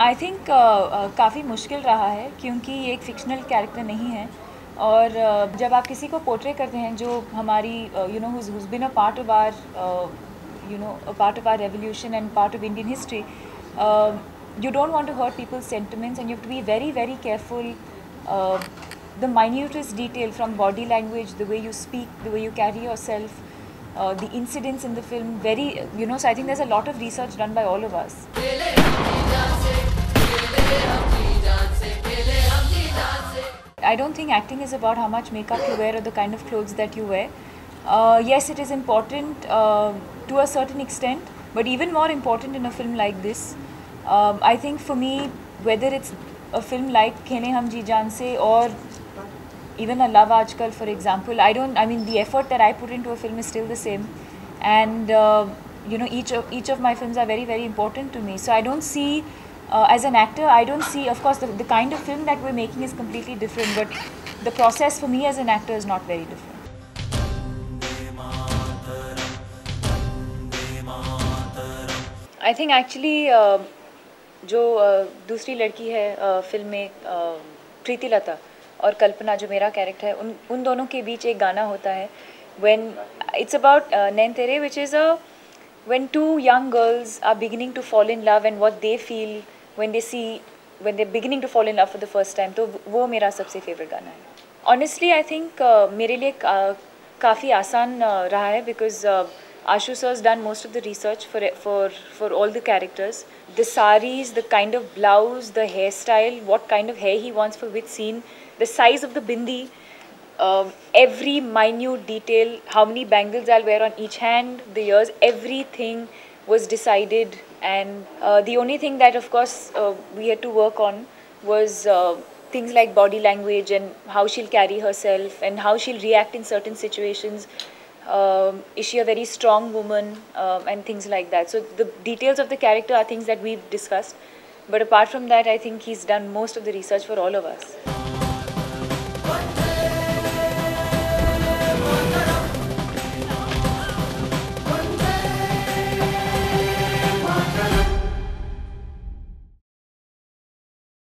I think काफ़ी मुश्किल रहा है क्योंकि ये एक फ़िक्शनल कैरेक्टर नहीं है और जब आप किसी को पोर्ट्रे करते हैं जो हमारी you know who's been a part of our you know a part of our revolution and part of Indian history, you don't want to hurt people's sentiments and you have to be very very careful. The minutest detail from body language, the way you speak, the way you carry yourself, the incidents in the film, very, you know, so I think there's a lot of research done by all of us. I don't think acting is about how much makeup you wear or the kind of clothes that you wear. Yes, it is important to a certain extent, but even more important in a film like this. I think for me, whether it's a film like Khene Hum Ji Jaan Se or even a Love Aajkal, for example, I mean, the effort that I put into a film is still the same. And, you know, each of my films are very, very important to me. So I don't see, as an actor, I don't see, of course, the kind of film that we're making is completely different, but the process for me as an actor is not very different. I think actually जो दूसरी लड़की है film में प्रीति लता और कल्पना जो मेरा character है, उन दोनों के बीच एक गाना होता है when it's about नैन तेरे, which is a when two young girls are beginning to fall in love and what they feel when they're beginning to fall in love for the first time. तो वो मेरा सबसे favourite गाना है. Honestly, I think मेरे लिए काफ़ी आसान रहा है because Ashu sir has done most of the research for all the characters. The saris, the kind of blouse, the hairstyle, what kind of hair he wants for which scene, the size of the bindi, every minute detail, how many bangles I'll wear on each hand, the ears, everything was decided. And the only thing that, of course, we had to work on was things like body language and how she'll carry herself and how she'll react in certain situations. Is she a very strong woman, and things like that. So the details of the character are things that we've discussed. But apart from that, I think he's done most of the research for all of us.